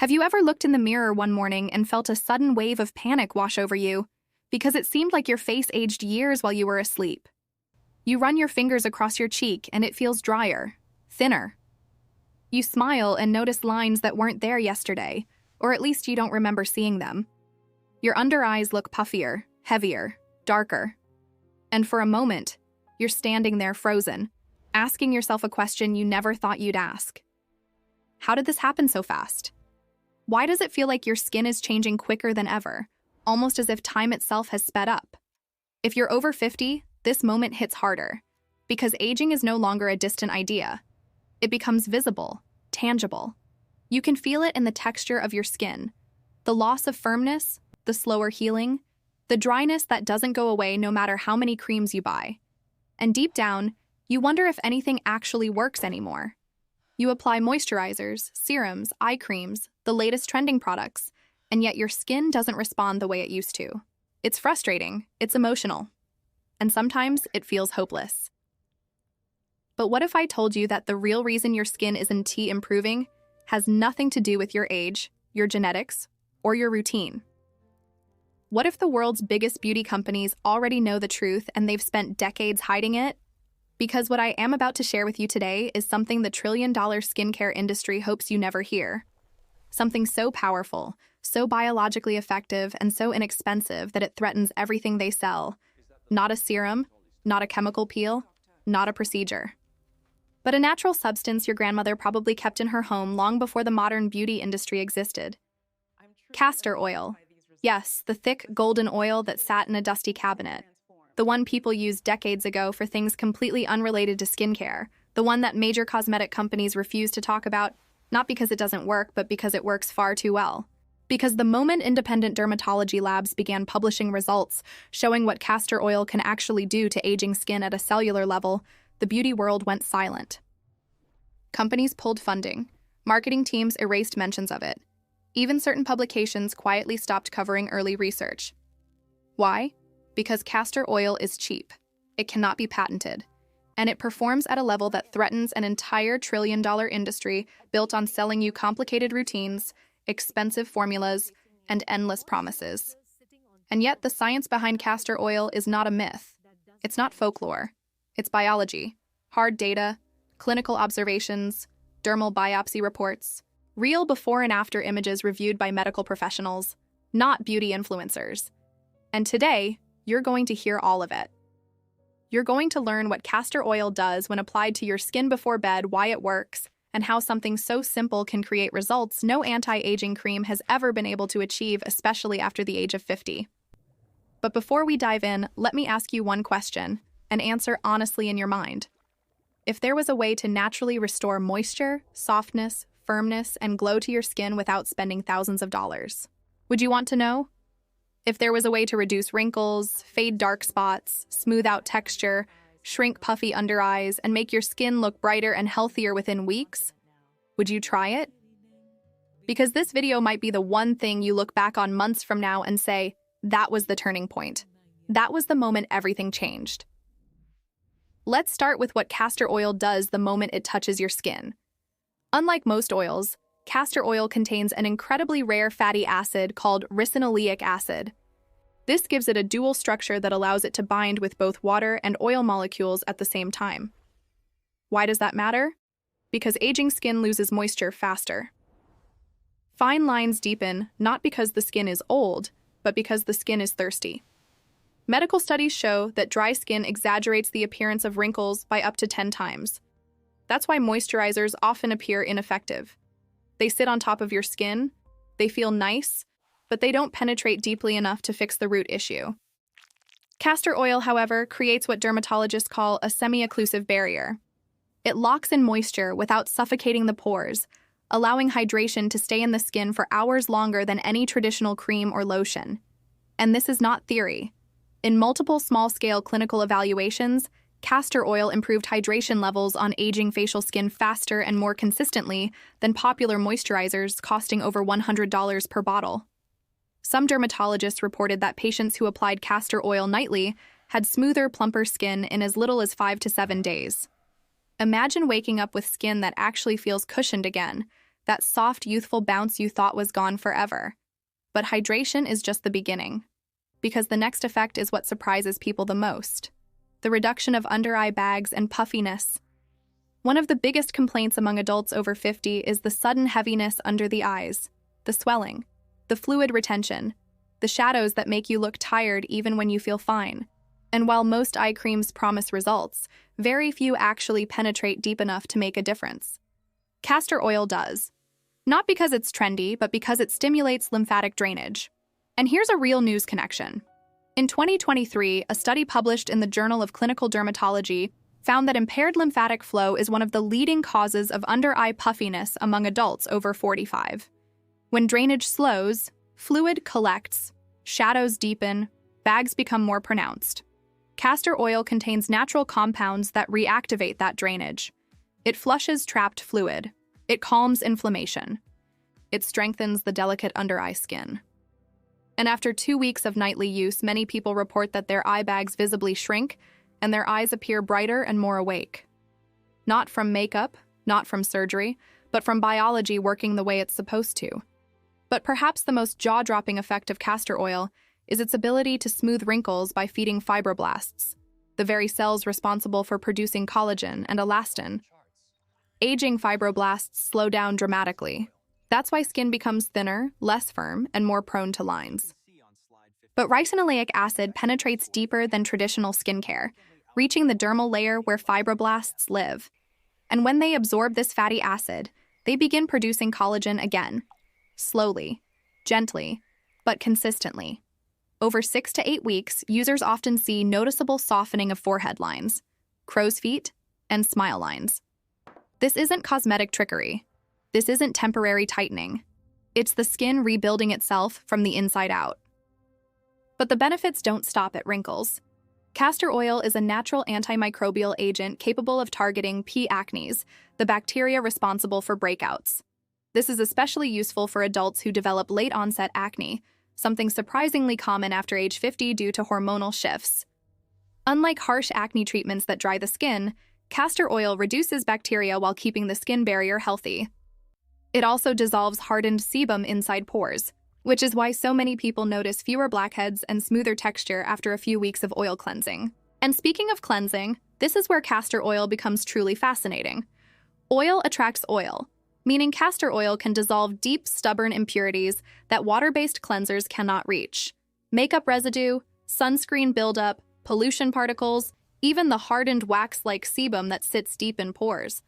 Have you ever looked in the mirror one morning and felt a sudden wave of panic wash over you because it seemed like your face aged years while you were asleep? You run your fingers across your cheek and it feels drier, thinner. You smile and notice lines that weren't there yesterday, or at least you don't remember seeing them. Your under eyes look puffier, heavier, darker. And for a moment, you're standing there frozen, asking yourself a question you never thought you'd ask. How did this happen so fast? Why does it feel like your skin is changing quicker than ever, almost as if time itself has sped up? If you're over 50, this moment hits harder, because aging is no longer a distant idea. It becomes visible, tangible. You can feel it in the texture of your skin, the loss of firmness, the slower healing, the dryness that doesn't go away no matter how many creams you buy. And deep down, you wonder if anything actually works anymore. You apply moisturizers, serums, eye creams, the latest trending products, and yet your skin doesn't respond the way it used to. It's frustrating, it's emotional, and sometimes it feels hopeless. But what if I told you that the real reason your skin isn't improving has nothing to do with your age, your genetics, or your routine? What if the world's biggest beauty companies already know the truth and they've spent decades hiding it? Because what I am about to share with you today is something the trillion-dollar skincare industry hopes you never hear. Something so powerful, so biologically effective, and so inexpensive that it threatens everything they sell. Not a serum, not a chemical peel, not a procedure. But a natural substance your grandmother probably kept in her home long before the modern beauty industry existed. Castor oil. Yes, the thick, golden oil that sat in a dusty cabinet. The one people used decades ago for things completely unrelated to skincare. The one that major cosmetic companies refuse to talk about, not because it doesn't work, but because it works far too well. Because the moment independent dermatology labs began publishing results showing what castor oil can actually do to aging skin at a cellular level, the beauty world went silent. Companies pulled funding. Marketing teams erased mentions of it. Even certain publications quietly stopped covering early research. Why? Because castor oil is cheap. It cannot be patented. And it performs at a level that threatens an entire trillion-dollar industry built on selling you complicated routines, expensive formulas, and endless promises. And yet the science behind castor oil is not a myth. It's not folklore. It's biology, hard data, clinical observations, dermal biopsy reports, real before and after images reviewed by medical professionals, not beauty influencers. And today, you're going to hear all of it. You're going to learn what castor oil does when applied to your skin before bed, why it works, and how something so simple can create results no anti-aging cream has ever been able to achieve, especially after the age of 50. But before we dive in, let me ask you one question, and answer honestly in your mind. If there was a way to naturally restore moisture, softness, firmness, and glow to your skin without spending thousands of dollars, would you want to know? If there was a way to reduce wrinkles, fade dark spots, smooth out texture, shrink puffy under eyes, and make your skin look brighter and healthier within weeks, would you try it? Because this video might be the one thing you look back on months from now and say, that was the turning point. That was the moment everything changed. Let's start with what castor oil does the moment it touches your skin. Unlike most oils, castor oil contains an incredibly rare fatty acid called ricinoleic acid. This gives it a dual structure that allows it to bind with both water and oil molecules at the same time. Why does that matter? Because aging skin loses moisture faster. Fine lines deepen not because the skin is old, but because the skin is thirsty. Medical studies show that dry skin exaggerates the appearance of wrinkles by up to 10 times. That's why moisturizers often appear ineffective. They sit on top of your skin, they feel nice, but they don't penetrate deeply enough to fix the root issue. Castor oil, however, creates what dermatologists call a semi-occlusive barrier. It locks in moisture without suffocating the pores, allowing hydration to stay in the skin for hours longer than any traditional cream or lotion. And this is not theory. In multiple small-scale clinical evaluations, castor oil improved hydration levels on aging facial skin faster and more consistently than popular moisturizers costing over $100 per bottle. Some dermatologists reported that patients who applied castor oil nightly had smoother, plumper skin in as little as 5 to 7 days. Imagine waking up with skin that actually feels cushioned again, that soft, youthful bounce you thought was gone forever. But hydration is just the beginning, because the next effect is what surprises people the most: the reduction of under-eye bags and puffiness. One of the biggest complaints among adults over 50 is the sudden heaviness under the eyes, the swelling, the fluid retention, the shadows that make you look tired even when you feel fine. And while most eye creams promise results, very few actually penetrate deep enough to make a difference. Castor oil does. Not because it's trendy, but because it stimulates lymphatic drainage. And here's a real news connection. In 2023, a study published in the Journal of Clinical Dermatology found that impaired lymphatic flow is one of the leading causes of under-eye puffiness among adults over 45. When drainage slows, fluid collects, shadows deepen, bags become more pronounced. Castor oil contains natural compounds that reactivate that drainage. It flushes trapped fluid. It calms inflammation. It strengthens the delicate under-eye skin. And after 2 weeks of nightly use, many people report that their eye bags visibly shrink and their eyes appear brighter and more awake. Not from makeup, not from surgery, but from biology working the way it's supposed to. But perhaps the most jaw-dropping effect of castor oil is its ability to smooth wrinkles by feeding fibroblasts, the very cells responsible for producing collagen and elastin. Aging fibroblasts slow down dramatically. That's why skin becomes thinner, less firm, and more prone to lines. But ricinoleic acid penetrates deeper than traditional skincare, reaching the dermal layer where fibroblasts live. And when they absorb this fatty acid, they begin producing collagen again, slowly, gently, but consistently. Over 6 to 8 weeks, users often see noticeable softening of forehead lines, crow's feet, and smile lines. This isn't cosmetic trickery. This isn't temporary tightening. It's the skin rebuilding itself from the inside out. But the benefits don't stop at wrinkles. Castor oil is a natural antimicrobial agent capable of targeting P. acnes, the bacteria responsible for breakouts. This is especially useful for adults who develop late-onset acne, something surprisingly common after age 50 due to hormonal shifts. Unlike harsh acne treatments that dry the skin, castor oil reduces bacteria while keeping the skin barrier healthy. It also dissolves hardened sebum inside pores, which is why so many people notice fewer blackheads and smoother texture after a few weeks of oil cleansing. And speaking of cleansing, this is where castor oil becomes truly fascinating. Oil attracts oil, meaning castor oil can dissolve deep, stubborn impurities that water-based cleansers cannot reach. Makeup residue, sunscreen buildup, pollution particles, even the hardened wax-like sebum that sits deep in pores.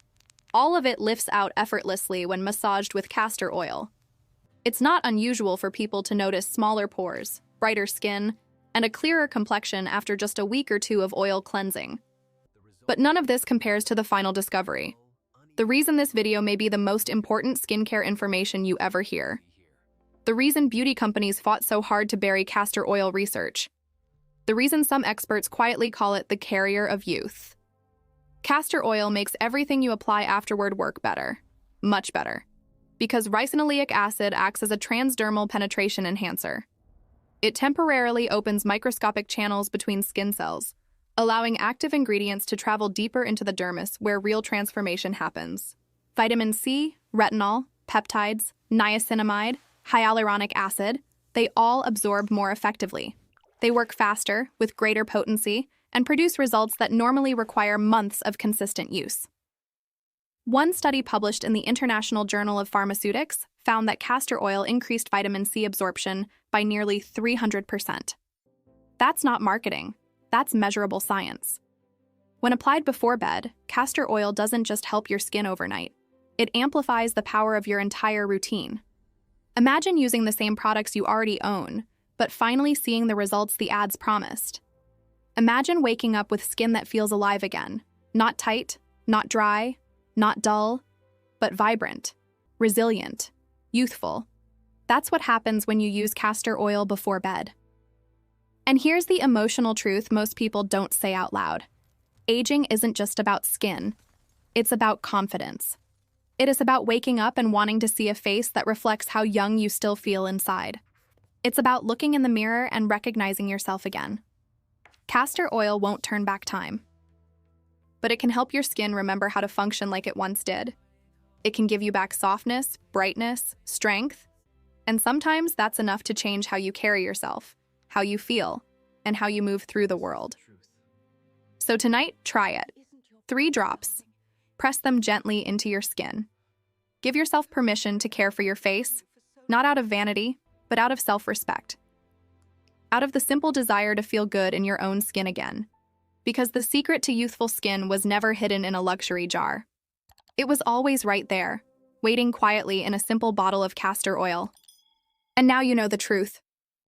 All of it lifts out effortlessly when massaged with castor oil. It's not unusual for people to notice smaller pores, brighter skin, and a clearer complexion after just a week or 2 of oil cleansing. But none of this compares to the final discovery. The reason this video may be the most important skincare information you ever hear. The reason beauty companies fought so hard to bury castor oil research. The reason some experts quietly call it the carrier of youth. Castor oil makes everything you apply afterward work better. Much better. Because ricinoleic acid acts as a transdermal penetration enhancer. It temporarily opens microscopic channels between skin cells, allowing active ingredients to travel deeper into the dermis where real transformation happens. Vitamin C, retinol, peptides, niacinamide, hyaluronic acid, they all absorb more effectively. They work faster, with greater potency, and produce results that normally require months of consistent use. One study published in the International Journal of Pharmaceutics found that castor oil increased vitamin C absorption by nearly 300%. That's not marketing. That's measurable science. When applied before bed, castor oil doesn't just help your skin overnight. It amplifies the power of your entire routine. Imagine using the same products you already own, but finally seeing the results the ads promised. Imagine waking up with skin that feels alive again. Not tight, not dry, not dull, but vibrant, resilient, youthful. That's what happens when you use castor oil before bed. And here's the emotional truth most people don't say out loud. Aging isn't just about skin. It's about confidence. It is about waking up and wanting to see a face that reflects how young you still feel inside. It's about looking in the mirror and recognizing yourself again. Castor oil won't turn back time, but it can help your skin remember how to function like it once did. It can give you back softness, brightness, strength, and sometimes that's enough to change how you carry yourself, how you feel, and how you move through the world. So tonight, try it. 3 drops. Press them gently into your skin. Give yourself permission to care for your face, not out of vanity, but out of self-respect. Out of the simple desire to feel good in your own skin again. Because the secret to youthful skin was never hidden in a luxury jar. It was always right there, waiting quietly in a simple bottle of castor oil. And now you know the truth.